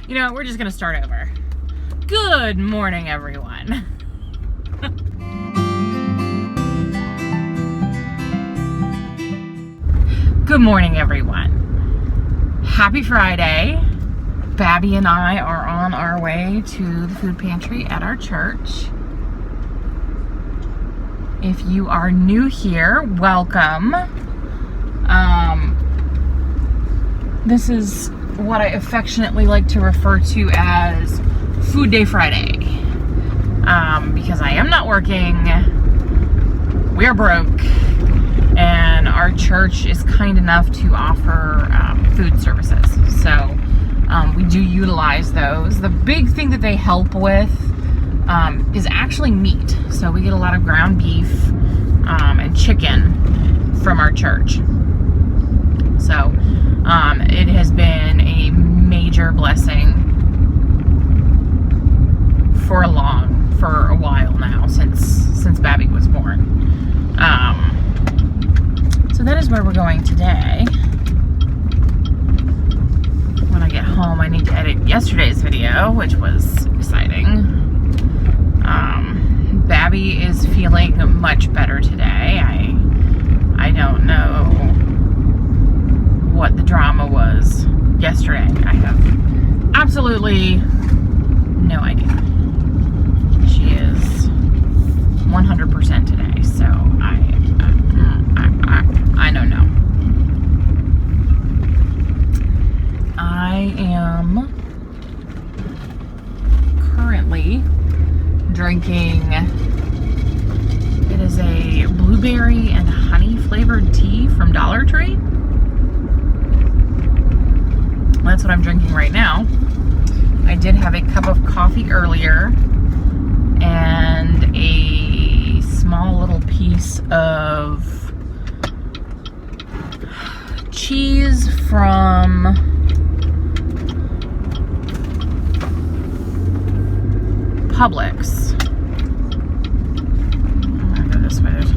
You know, we're just gonna start over. Good morning, everyone. Good morning, everyone. Happy Friday. Babby and I are on our way to the food pantry at our church. If you are new here, welcome. This is what I affectionately like to refer to as Food Day Friday. Because I am not working, we're broke, and our church is kind enough to offer food services. So we do utilize those. The big thing that they help with is actually meat. So we get a lot of ground beef and chicken from our church. So it has been a major blessing for a while now, since Babby was born. So that is where we're going today. When I get home, I need to edit yesterday's video, which was exciting. Babby is feeling much better today. I don't know what the drama was yesterday. I have absolutely no idea. She is 100% today, so I don't know. I am currently drinking, it is a blueberry and honey flavored tea from Dollar Tree. That's what I'm drinking right now. I did have a cup of coffee earlier and a small little piece of cheese from Publix. I'm gonna go this way. There's a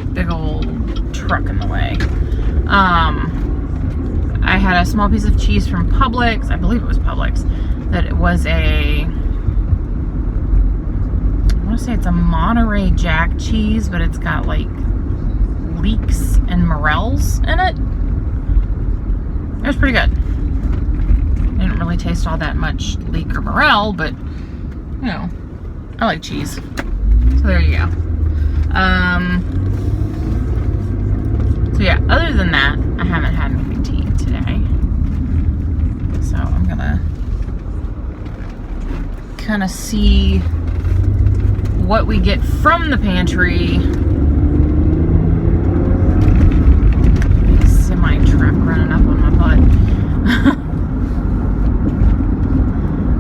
big old truck in the way. I had a small piece of cheese from Publix. I believe it was Publix. That it was I want to say it's a Monterey Jack cheese, but it's got like leeks and morels in it. It was pretty good. Didn't really taste all that much leek or morel, but you know, I like cheese. So there you go. So yeah, other than that, I haven't had anything to eat today. So I'm gonna kind of see what we get from the pantry. Big semi truck running up on my butt.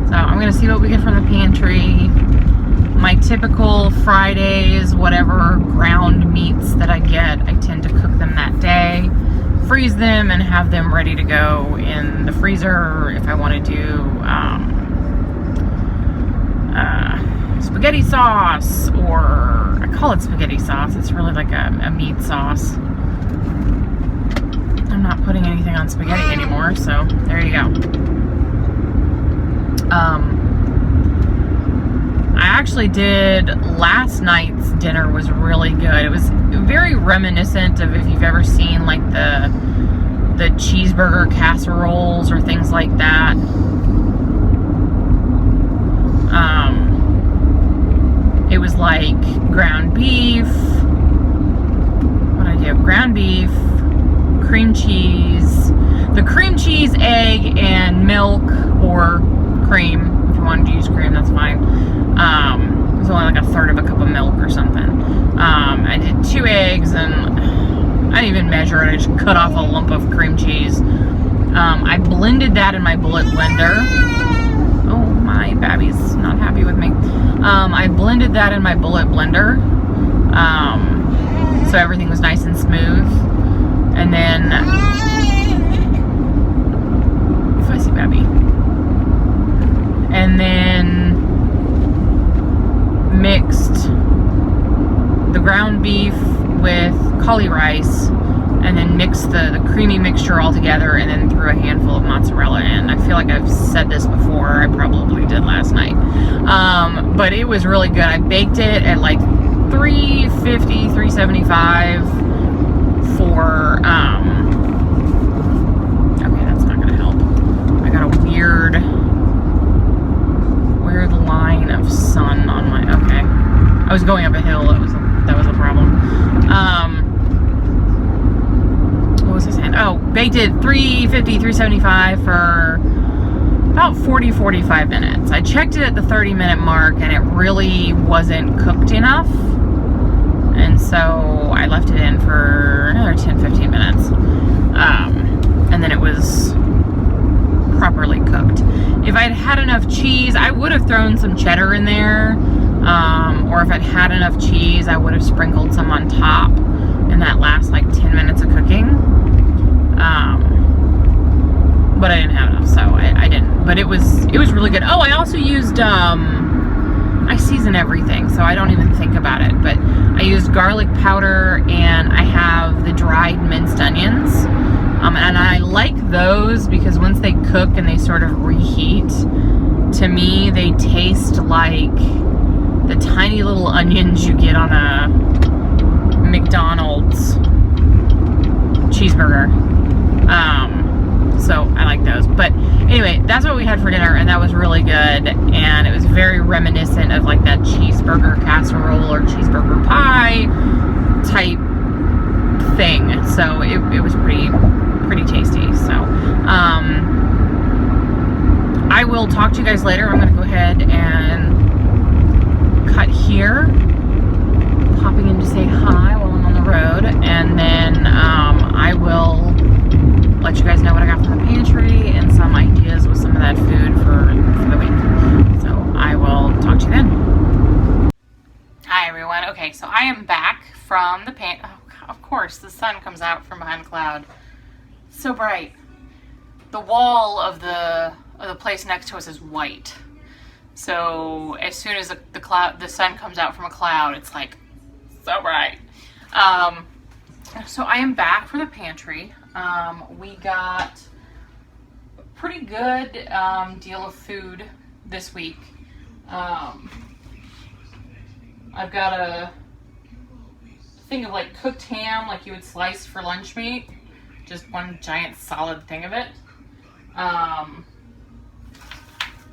So I'm gonna see what we get from the pantry. My typical Fridays, whatever ground meats that I get, I tend to cook them that day, freeze them, and have them ready to go in the freezer if I want to do spaghetti sauce, or I call it spaghetti sauce. It's really like a meat sauce. I'm not putting anything on spaghetti anymore, so there you go. I actually did last night's dinner. Was really good. It was very reminiscent of if you've ever seen like the cheeseburger casseroles or things like that. It was like ground beef. What did I do? Ground beef, cream cheese, the cream cheese, egg, and milk or cream. If you wanted to use cream, that's fine. It was only like a third of a cup of milk or something. I did 2 eggs, and I didn't even measure it. I just cut off a lump of cream cheese. I blended that in my bullet blender. Oh, my Babby's not happy with me. I blended that in my bullet blender. So everything was nice and smooth. And then, fussy Babby. And then mixed the ground beef with cauli rice and then mixed the creamy mixture all together, and then threw a handful of mozzarella in. I feel like I've said this before. I probably did last night. But it was really good. I baked it at like 350, 375 for, okay, that's not gonna help. I got a weird line of sun on my, okay. I was going up a hill, that was a problem. What was I saying? Oh, baked it 350, 375 for about 40-45 minutes. I checked it at the 30-minute mark, and it really wasn't cooked enough. And so I left it in for another 10-15 minutes. And then it was properly cooked. If I'd had enough cheese, I would have thrown some cheddar in there. Or if I'd had enough cheese, I would have sprinkled some on top in that last like 10 minutes of cooking. But I didn't have enough, so I didn't. But it was really good. Oh, I also used, I season everything, so I don't even think about it. But I used garlic powder, and I have the dried minced onions. And I like those because once they cook and they sort of reheat, to me, they taste like the tiny little onions you get on a McDonald's cheeseburger. So I like those. But anyway, that's what we had for dinner, and that was really good. And it was very reminiscent of like that cheeseburger casserole or cheeseburger pie type thing. So it was pretty tasty. So I will talk to you guys later. I'm going to go ahead and cut here, popping in to say hi while I'm on the road, and then I will let you guys know what I got from the pantry and some ideas with some of that food for the week. So I will talk to you then. Hi everyone. Okay, so I am back from the pantry. Oh, of course, the sun comes out from behind a cloud. So bright. The wall of the place next to us is white. So as soon as the sun comes out from a cloud, it's like so bright. So I am back for the pantry. We got a pretty good deal of food this week. I've got a thing of like cooked ham, like you would slice for lunch meat. Just one giant solid thing of it.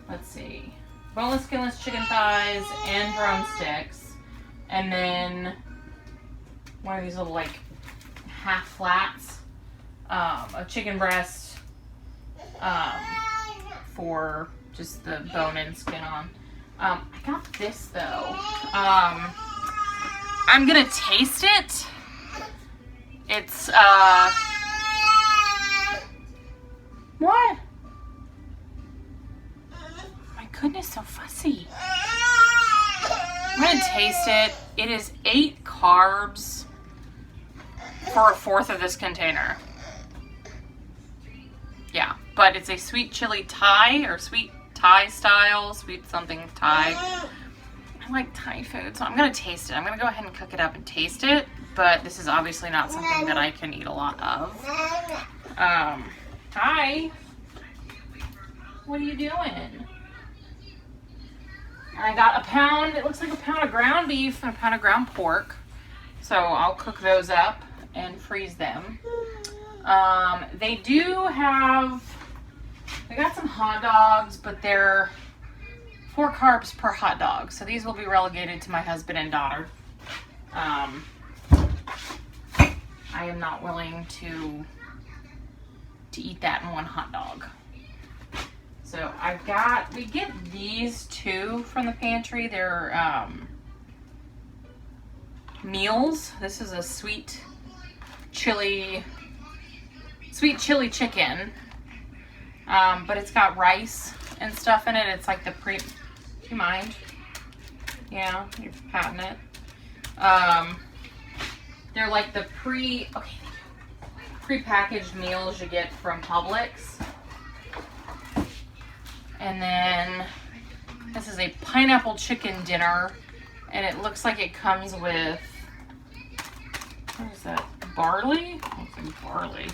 Let's see. Boneless, skinless chicken thighs and drumsticks. And then one of these little like half flats of chicken breast for just the bone and skin on. I got this though. I'm gonna taste it. It's what? My goodness, so fussy. I'm gonna taste it. It is 8 carbs for a fourth of this container. Yeah, but it's a sweet chili Thai or sweet Thai style, sweet something Thai. I like Thai food, so I'm gonna taste it. I'm gonna go ahead and cook it up and taste it, but this is obviously not something that I can eat a lot of. Hi. What are you doing? I got a pound, it looks like a pound of ground beef and a pound of ground pork. So I'll cook those up and freeze them. They got some hot dogs, but they're 4 carbs per hot dog. So these will be relegated to my husband and daughter. I am not willing to eat that in one hot dog. So we get these 2 from the pantry. They're meals. This is a sweet chili chicken. But it's got rice and stuff in it. It's like the do you mind? Yeah, you're patting it. They're like the pre-packaged meals you get from Publix. And then this is a pineapple chicken dinner, and it looks like it comes with, what is that, barley? Let's and barley.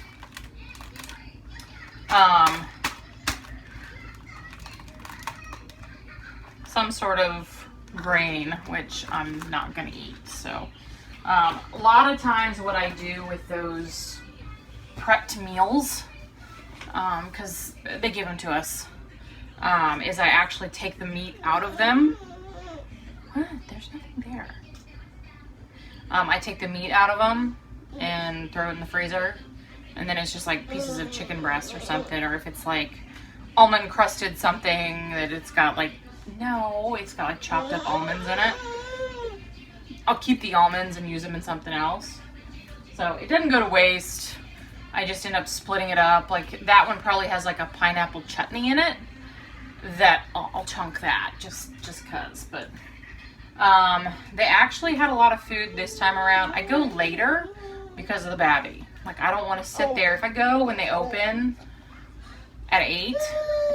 Some sort of grain, which I'm not gonna eat. So a lot of times what I do with those prepped meals, because they give them to us, is I actually take the meat out of them. What? There's nothing there. I take the meat out of them and throw it in the freezer, and then it's just like pieces of chicken breast or something, or if it's like almond crusted something that it's got like, no, it's got like chopped up almonds in it. I'll keep the almonds and use them in something else. So it doesn't go to waste. I just end up splitting it up. Like that one probably has like a pineapple chutney in it that I'll chunk that just cause. But they actually had a lot of food this time around. I go later because of the babby. Like I don't want to sit there. If I go when they open at 8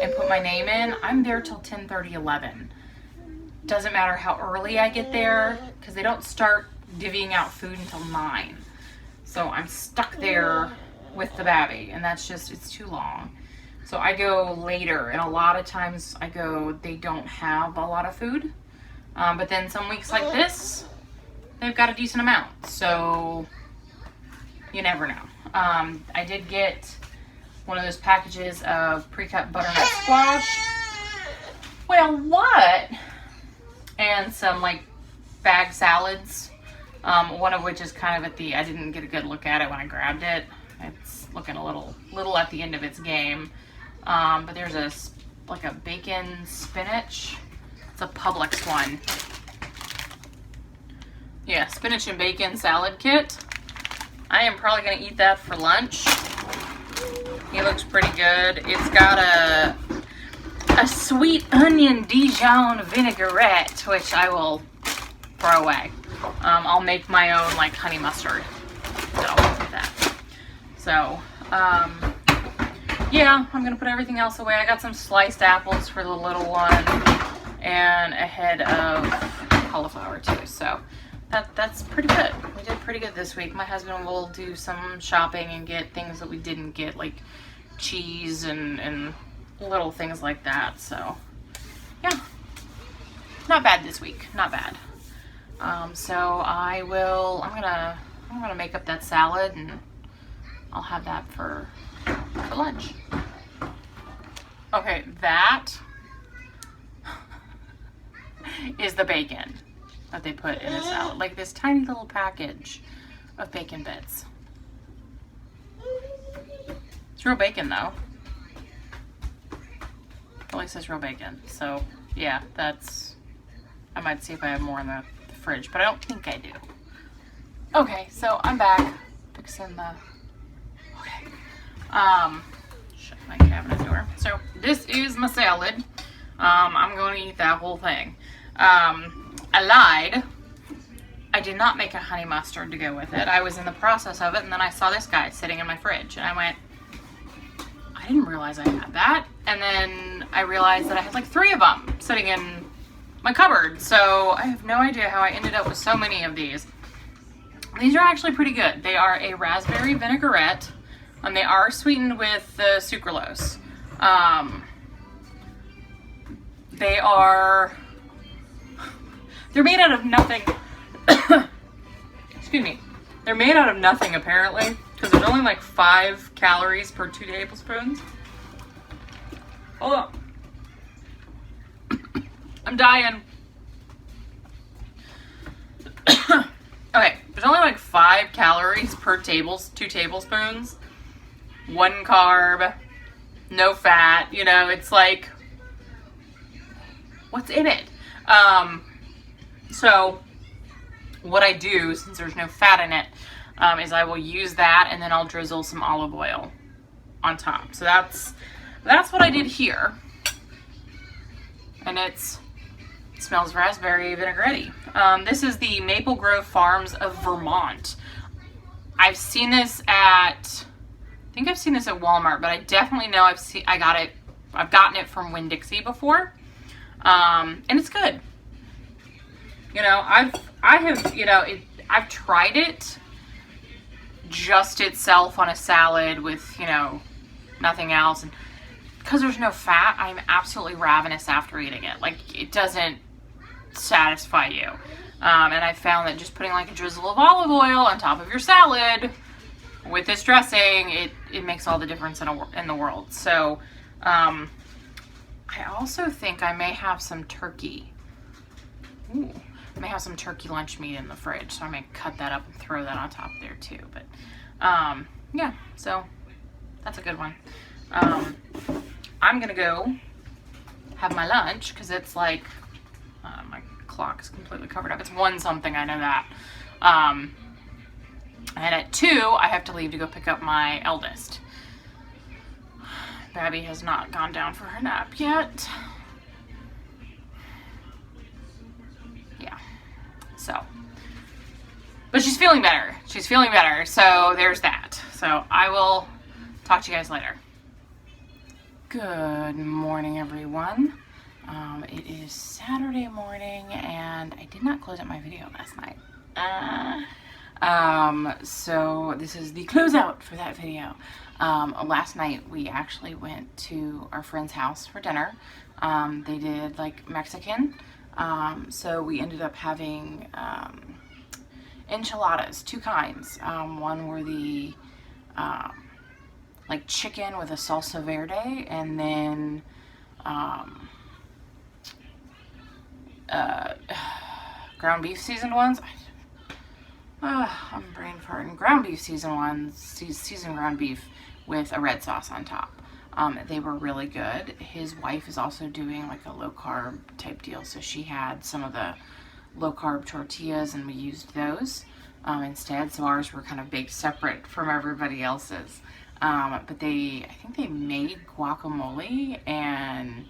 and put my name in, I'm there till 10:30, 11. Doesn't matter how early I get there because they don't start divvying out food until 9. So I'm stuck there with the babby, and that's just, it's too long. So I go later, and a lot of times I go, they don't have a lot of food. But then some weeks like this, they've got a decent amount. So you never know. I did get one of those packages of pre-cut butternut squash. Well, what? And some like bag salads. One of which is kind of at the, I didn't get a good look at it when I grabbed it. It's looking a little at the end of its game. But there's like a bacon spinach. It's a Publix one. Yeah, spinach and bacon salad kit. I am probably gonna eat that for lunch. It looks pretty good. It's got a sweet onion Dijon vinaigrette, which I will throw away. I'll make my own like honey mustard. So that. So yeah, I'm gonna put everything else away. I got some sliced apples for the little one and a head of cauliflower too. So that's pretty good. We did pretty good this week. My husband will do some shopping and get things that we didn't get, like cheese and little things like that. So yeah, not bad this week. Not bad. So I'm gonna make up that salad and I'll have that for lunch. Okay, that is the bacon that they put in a salad. Like this tiny little package of bacon bits. It's real bacon though. At least it's real bacon. So yeah, I might see if I have more in the fridge, but I don't think I do. Okay, so I'm back fixing the, shut my cabinet door. So this is my salad. I'm going to eat that whole thing. I lied. I did not make a honey mustard to go with it. I was in the process of it, and then I saw this guy sitting in my fridge, and I went, I didn't realize I had that. And then I realized that I had like 3 of them sitting in my cupboard. So I have no idea how I ended up with so many of these. These are actually pretty good. They are a raspberry vinaigrette, and they are sweetened with the sucralose. They're made out of nothing. Excuse me. They're made out of nothing apparently, because there's only like 5 calories per 2 tablespoons. Hold on. I'm dying. Okay, there's only like 5 calories per 2 tablespoons. 1 carb, no fat, you know, it's like, what's in it? So what I do, since there's no fat in it, is I will use that and then I'll drizzle some olive oil on top. So that's what I did here. And it smells raspberry vinaigrette. This is the Maple Grove Farms of Vermont. I've seen this I think I've seen this at Walmart, but I definitely know I've gotten it from Winn-Dixie before. And it's good. You know, I've tried it just itself on a salad with, you know, nothing else. And because there's no fat, I'm absolutely ravenous after eating it. Like, it doesn't satisfy you. And I found that just putting like a drizzle of olive oil on top of your salad with this dressing, it makes all the difference in the world. So, I also think I may have some turkey. Ooh, I may have some turkey lunch meat in the fridge, so I may cut that up and throw that on top there too. But, yeah, so that's a good one. I'm gonna go have my lunch because it's like, my clock is completely covered up. It's 1 something, I know that. And at 2, I have to leave to go pick up my eldest. Babby has not gone down for her nap yet. Yeah, so. But she's feeling better. She's feeling better, so there's that. So I will talk to you guys later. Good morning, everyone. It is Saturday morning, and I did not close out my video last night. So this is the closeout for that video. Last night we actually went to our friend's house for dinner. They did like Mexican. So we ended up having enchiladas, 2 kinds. One were the like chicken with a salsa verde, and then ground beef seasoned ones. I'm brain farting. Ground beef seasoned ones, seasoned ground beef with a red sauce on top. They were really good. His wife is also doing like a low carb type deal, so she had some of the low carb tortillas and we used those instead. So ours were kind of baked separate from everybody else's. But I think they made guacamole and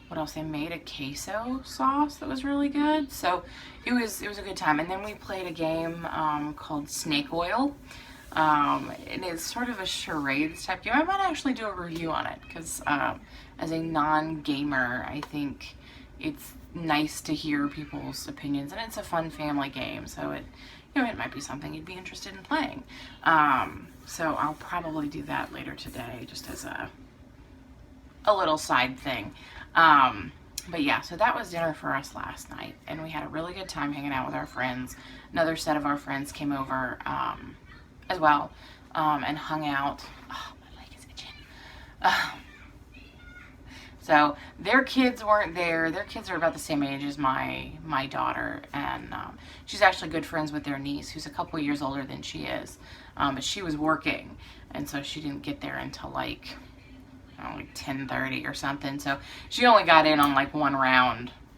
what else? They made a queso sauce that was really good. So it was a good time. And then we played a game called Snake Oil. And it's sort of a charades type game. I might actually do a review on it because as a non-gamer, I think it's nice to hear people's opinions, and it's a fun family game. So it might be something you'd be interested in playing. So I'll probably do that later today, just as a little side thing. But yeah, so that was dinner for us last night, and we had a really good time hanging out with our friends. Another set of our friends came over as well, and hung out. Oh, my leg is itching. So their kids weren't there. Their kids are about the same age as my daughter, and she's actually good friends with their niece, who's a couple years older than she is. But she was working, and so she didn't get there until like 10:30 or something. So she only got in on like 1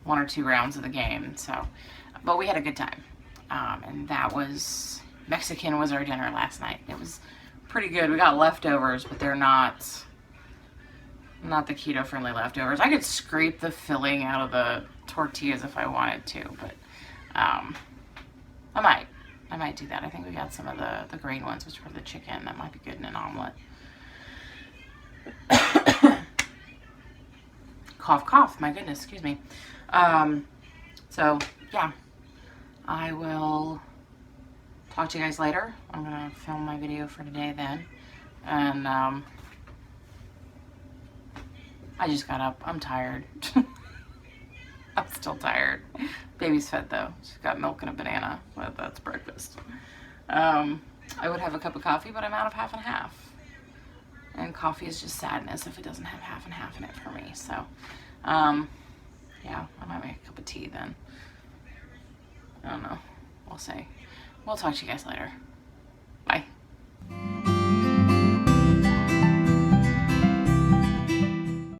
or 2 rounds of the game. So, but we had a good time, and that was Mexican was our dinner last night. It was pretty good. We got leftovers, but they're not the keto friendly leftovers. I could scrape the filling out of the tortillas if I wanted to, but I might do that. I think we got some of the green ones, which were the chicken. That might be good in an omelet. Cough, cough. My goodness, excuse me. So yeah, I will talk to you guys later. I'm gonna film my video for today then, and I just got up. I'm tired. I'm still tired. Baby's fed though. She's got milk and a banana. But that's breakfast. I would have a cup of coffee, but I'm out of half and half. And coffee is just sadness if it doesn't have half and half in it for me. So, yeah, I might make a cup of tea then. I don't know. We'll see. We'll talk to you guys later. Bye.